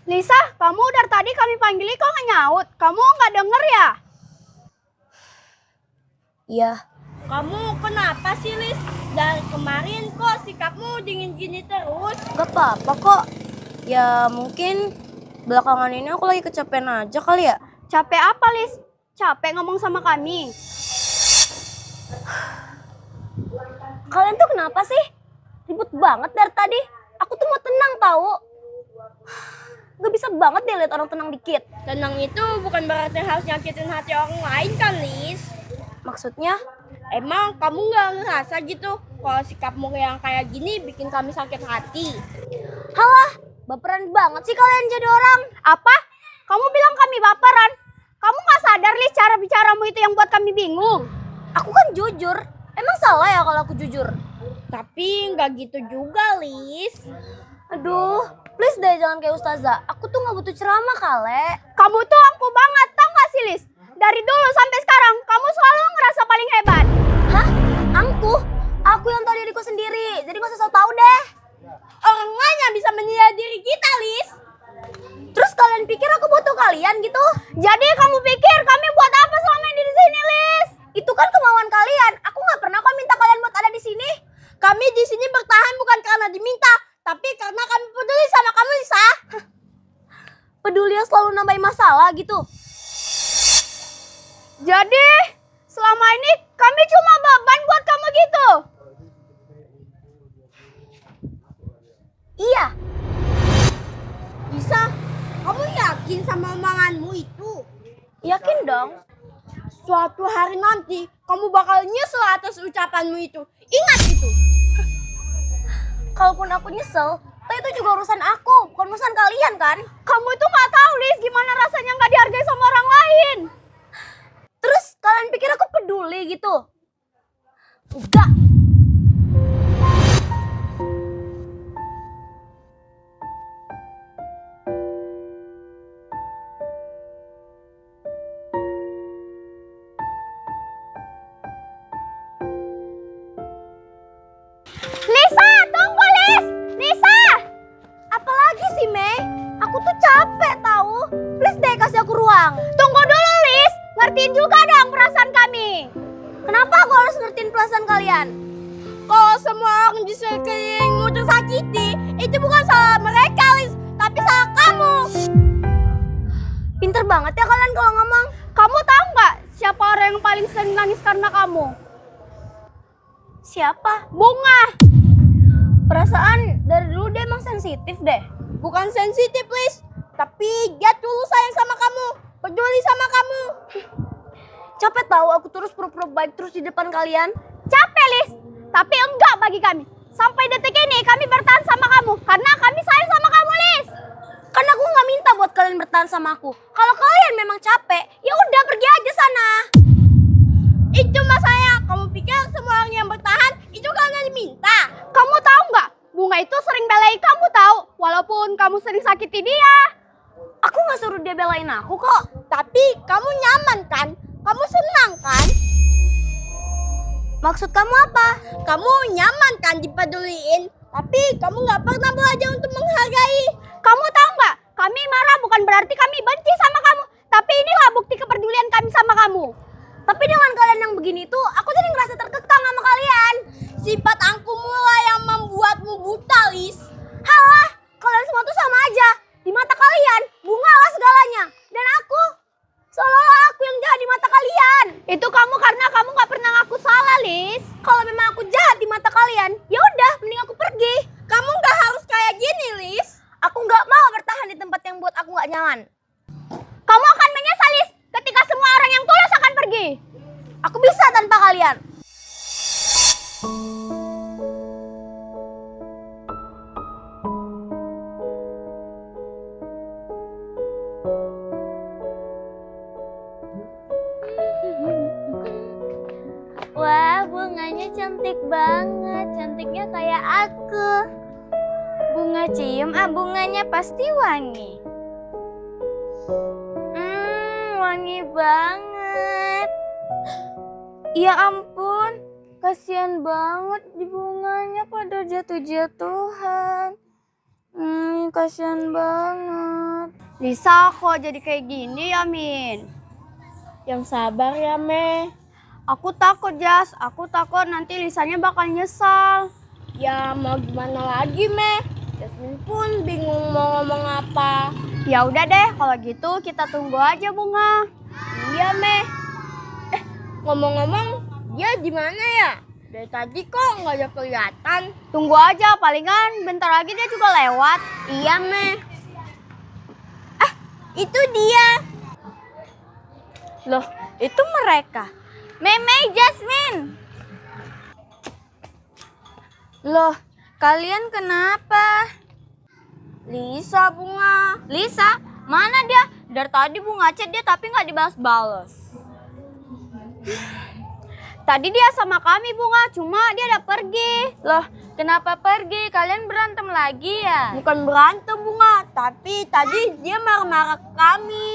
Lisa, kamu dari tadi kami panggil kok nggak nyaut. Kamu nggak denger ya? Iya. Kamu kenapa sih, Lis? Dari kemarin kok sikapmu dingin gini terus? Gak apa-apa kok. Ya mungkin belakangan ini aku lagi kecapean aja kali ya. Capek apa, Lis? Capek ngomong sama kami. Kalian tuh kenapa sih? Ribut banget dari tadi. Aku tuh mau tenang tahu. Gak bisa banget deh lihat orang tenang dikit. Tenang itu bukan berarti harus nyakitin hati orang lain kan, Lis? Maksudnya? Emang kamu nggak ngerasa gitu kalau sikapmu yang kayak gini bikin kami sakit hati? Halah, baperan banget sih kalian jadi orang. Apa? Kamu bilang kami baperan? Kamu nggak sadar, Lis, cara bicaramu itu yang buat kami bingung. Aku kan jujur. Emang salah ya kalau aku jujur? Tapi nggak gitu juga, Lis. Aduh, please deh jangan kayak Ustazah. Aku tuh gak butuh ceramah kale. Kamu tuh angkuh banget, tau gak sih, Lis? Dari dulu sampai sekarang, kamu selalu ngerasa paling hebat. Hah? Angkuh? Aku yang tahu diriku sendiri. Jadi gak usah so tau deh. Orang lain yang bisa menilai diri kita, Lis. Terus kalian pikir aku butuh kalian gitu? Jadi kamu pikir kami buat apa selama ini di sini, Lis? Itu kan kemauan kalian. Aku gak pernah kok minta kalian buat ada di sini. Kami di sini bertahan bukan karena diminta, tapi karena kami peduli sama kamu, Lisa. Peduli yang selalu nambahin masalah gitu. Jadi selama ini kami cuma beban buat kamu gitu. Iya. Lisa, kamu yakin sama omonganmu itu? Yakin dong. Suatu hari nanti kamu bakal nyesel atas ucapanmu itu. Ingat itu. Kalaupun aku nyesel, itu juga urusan aku, bukan urusan kalian kan? Kamu itu nggak tahu, Lis, gimana rasanya nggak dihargai sama orang lain. Terus kalian pikir aku peduli gitu? Enggak. Lisa, tunggu, Lis. Lisa. Apalagi sih, Mei? Aku tuh capek tahu. Please deh kasih aku ruang. Tunggu dulu, Lis. Ngertiin juga dong perasaan kami. Kenapa aku harus ngertiin perasaan kalian? Kalau semua orang di sekelilingmu tersakiti, itu bukan salah mereka, Lis, tapi salah kamu. Pinter banget ya kalian kalau ngomong. Kamu tahu nggak siapa orang yang paling sering nangis karena kamu? Siapa? Bunga. Perasaan dari dulu dia emang sensitif deh. Bukan sensitif, Lis, tapi dia tulus sayang sama kamu, peduli sama kamu. Capek tahu aku terus pura-pura baik terus di depan kalian. Capek, Lis. Tapi enggak bagi kami. Sampai detik ini kami bertahan sama kamu karena kami sayang sama kamu, Lis. Karena aku nggak minta buat kalian bertahan sama aku. Kalau kalian memang capek, ya udah pergi aja sana. Itu masalahnya. Kamu pikir semua orang yang bertahan itu karena diminta? Kamu tahu nggak? Bunga itu sering belain kamu tahu, walaupun kamu sering sakiti dia. Aku nggak suruh dia belain aku kok. Tapi kamu nyaman kan? Kamu senang kan? Maksud kamu apa? Kamu nyaman kan dipeduliin? Tapi kamu nggak pernah belajar untuk menghargai. Kamu tahu nggak? Kami marah bukan berarti kami benci sama kamu, tapi inilah bukti kepedulian kami sama kamu. Tapi dengan kalian yang begini tuh, aku jadi ngerasa terkekang sama kalian. Sifat angkumu lah yang membuatmu buta, Lis. Halah, kalian semua tuh sama aja. Di mata kalian, bunga lah segalanya. Dan aku, seolah-olah aku yang jahat di mata kalian. Itu kamu karena kamu nggak pernah ngaku salah, Lis. Kalau memang aku jahat di mata kalian, ya udah, mending aku pergi. Kamu nggak harus kayak gini, Lis. Aku nggak mau bertahan di tempat yang buat aku nggak nyaman. Kamu akan menyesal, Lis, ketika semua orang yang tulus akan pergi. Aku bisa tanpa kalian. Wah, bunganya cantik banget. Cantiknya kayak aku. Bunga cium, bunganya pasti wangi. Wangi banget. Ya ampun, kasihan banget di bunganya pada jatuh-jatuhan. Kasihan banget. Lisa, kok jadi kayak gini ya, Min? Yang sabar ya, Meh. Aku takut, Jas. Aku takut nanti Lisanya bakal nyesal. Ya mau gimana lagi, Meh? Jasmine pun bingung mau ngomong apa. Ya udah deh, kalau gitu kita tunggu aja, Bunga. Iya, Meh. Ngomong-ngomong, dia di mana ya? Dari tadi kok nggak ada kelihatan. Tunggu aja, palingan bentar lagi dia juga lewat. Iya, Meh. Itu dia. Loh, itu mereka. Mei, Jasmine. Loh, kalian kenapa? Lisa, Bunga. Lisa, mana dia? Dari tadi Bunga chat dia tapi nggak dibalas-balas. Tadi dia sama kami, Bunga, cuma dia udah pergi. Loh, kenapa pergi? Kalian berantem lagi ya? Bukan berantem, Bunga. Tapi tadi dia marah-marah ke kami.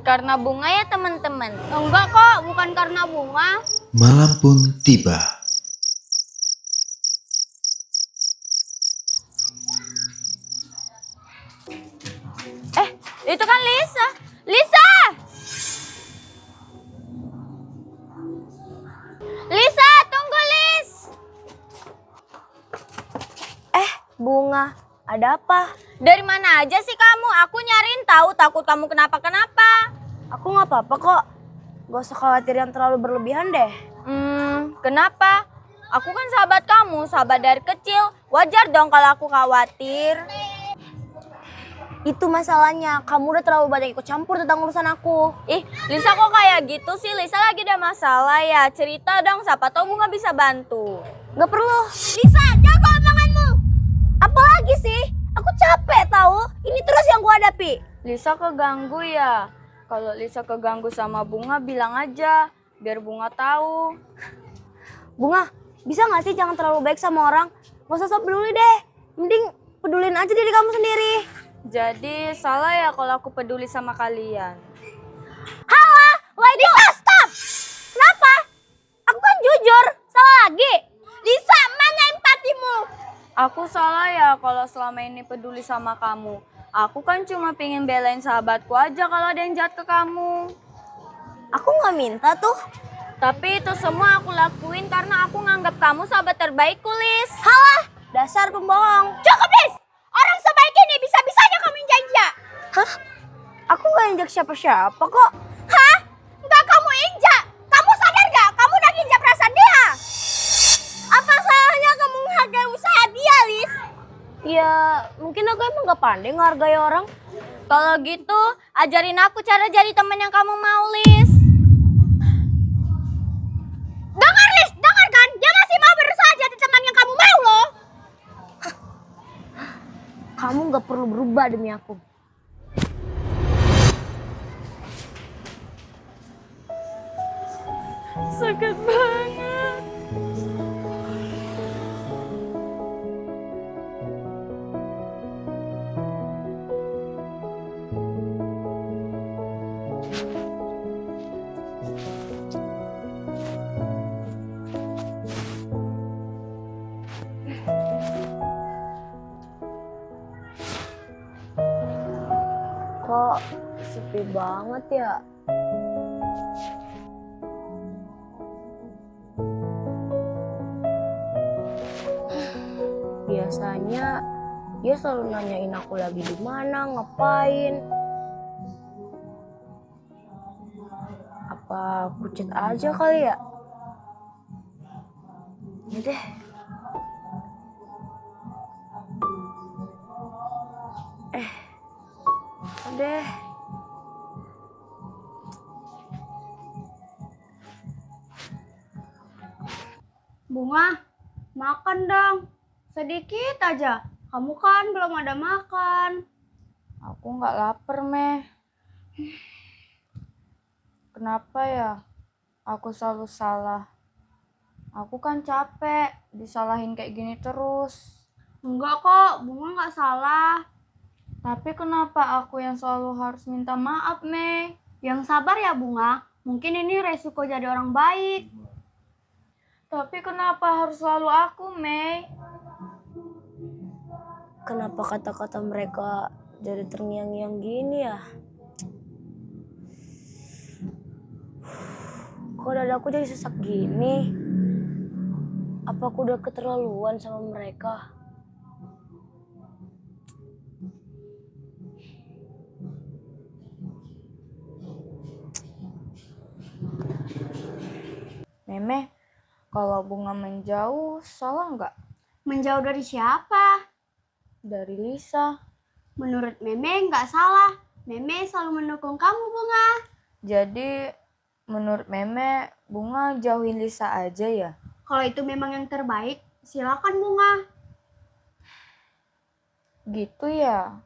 Karena Bunga ya teman-teman. Enggak kok, bukan karena Bunga. Malam pun tiba. Itu kan Lisa. Lisa! Lisa, tunggu Lis. Bunga, ada apa? Dari mana aja sih kamu? Aku nyariin tahu, takut kamu kenapa-kenapa. Aku nggak apa-apa kok. Gak usah khawatir yang terlalu berlebihan deh. Kenapa? Aku kan sahabat kamu, sahabat dari kecil. Wajar dong kalau aku khawatir. Itu masalahnya, kamu udah terlalu banyak ikut campur tentang urusan aku. Ih, Lisa kok kayak gitu sih? Lisa lagi ada masalah ya. Cerita dong, siapa tahu Bunga bisa bantu. Gak perlu. Lisa, jaga omonganmu. Apalagi sih? Aku capek tahu. Ini terus yang gua hadapi. Lisa keganggu ya? Kalau Lisa keganggu sama Bunga bilang aja, biar Bunga tahu. Bunga, bisa gak sih jangan terlalu baik sama orang? Gak usah sok peduli deh. Mending pedulin aja diri kamu sendiri. Jadi salah ya kalau aku peduli sama kalian. Wah, Lisa, stop! Kenapa? Aku kan jujur. Salah lagi. Lisa, mana empatimu? Aku salah ya kalau selama ini peduli sama kamu. Aku kan cuma pengen belain sahabatku aja kalau ada yang jahat ke kamu. Aku gak minta tuh. Tapi itu semua aku lakuin karena aku nganggap kamu sahabat terbaikku, Lis. Halah, dasar pembohong. Cukup, Lis. Orang sebaik ini bisa-bisanya kamu injak-injak. Hah? Aku gak injak siapa-siapa kok. Hah? Enggak kamu injak. Kamu sadar gak? Kamu udah injak perasaan dia. Apa salahnya kamu menghargai usaha dia, Lis? Ya, mungkin aku emang gak pandai ngehargai orang. Kalau gitu, ajarin aku cara jadi teman yang kamu mau, Lis. Dengar, Lis. Dengar kan? Dia masih mau berusaha jadi teman yang kamu mau loh. Kamu gak perlu berubah demi aku. Sakit banget. Kok sepi banget ya? Biasanya dia selalu nanyain aku lagi di mana, ngapain. Apa aku chat aja kali ya? Ya deh. Deh. Bunga, makan dong. Sedikit aja. Kamu kan belum ada makan. Aku nggak lapar, Meh. Kenapa ya? Aku selalu salah. Aku kan capek, disalahin kayak gini terus. Enggak kok, Bunga nggak salah. Tapi kenapa aku yang selalu harus minta maaf, Mei? Yang sabar ya, Bunga. Mungkin ini resiko jadi orang baik. Tapi kenapa harus selalu aku, Mei? Kenapa kata-kata mereka jadi terngiang-ngiang gini ya? Kok dadaku jadi sesak gini? Apa aku udah keterlaluan sama mereka? Meme, kalau Bunga menjauh, salah nggak? Menjauh dari siapa? Dari Lisa. Menurut Meme nggak salah. Meme selalu mendukung kamu, Bunga. Jadi, menurut Meme, Bunga jauhin Lisa aja ya? Kalau itu memang yang terbaik, silakan Bunga. Gitu ya?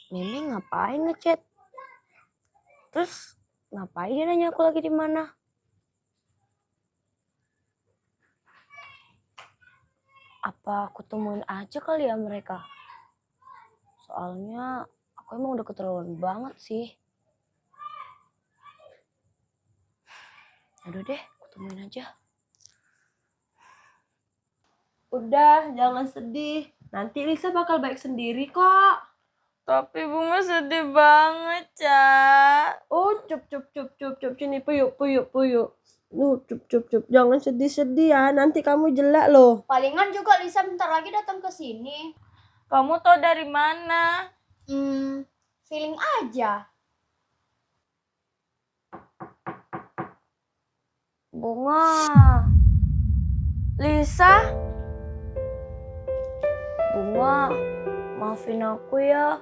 Meme ngapain ngechat? Terus ngapain dia nanya aku lagi di mana? Apa aku temuin aja kali ya mereka? Soalnya aku emang udah keterlaluan banget sih. Aduh deh, aku temuin aja. Udah, jangan sedih. Nanti Lisa bakal baik sendiri kok. Tapi Bunga sedih banget, Cak. Oh, cup. Sini, puyuk. Cup. Jangan sedih-sedih ya. Nanti kamu jelek loh. Palingan juga Lisa bentar lagi datang ke sini. Kamu tau dari mana? Feeling aja. Bunga. Lisa. Bunga, maafin aku ya.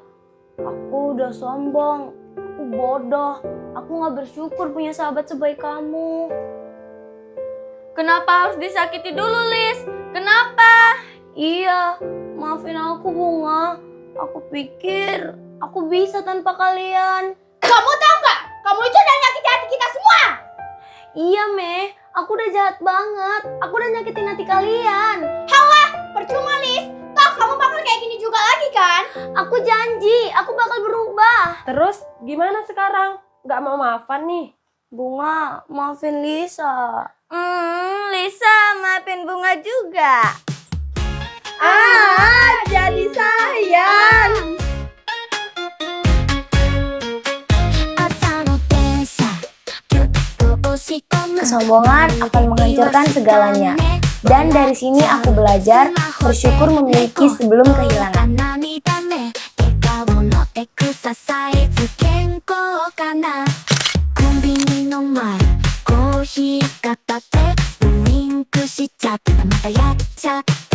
Aku udah sombong. Aku bodoh. Aku gak bersyukur punya sahabat sebaik kamu. Kenapa harus disakiti dulu, Lis? Kenapa? Iya, maafin aku Bunga. Aku pikir aku bisa tanpa kalian. Kamu tahu nggak? Kamu itu udah nyakitin hati kita semua. Iya, Me. Aku udah jahat banget. Aku udah nyakitin hati kalian. Percuma, Lis. Toh kamu bakal kayak gini juga lagi kan? Aku janji, aku bakal berubah. Terus gimana sekarang? Gak mau maafan nih? Bunga, maafin Lisa. Lisa maafin Bunga juga. Jadi sayang. Kesombongan akan menghancurkan segalanya. Dan dari sini aku belajar bersyukur memiliki sebelum kehilangan. コンビニの前コーヒー片手ウインクしちゃったまたやっちゃった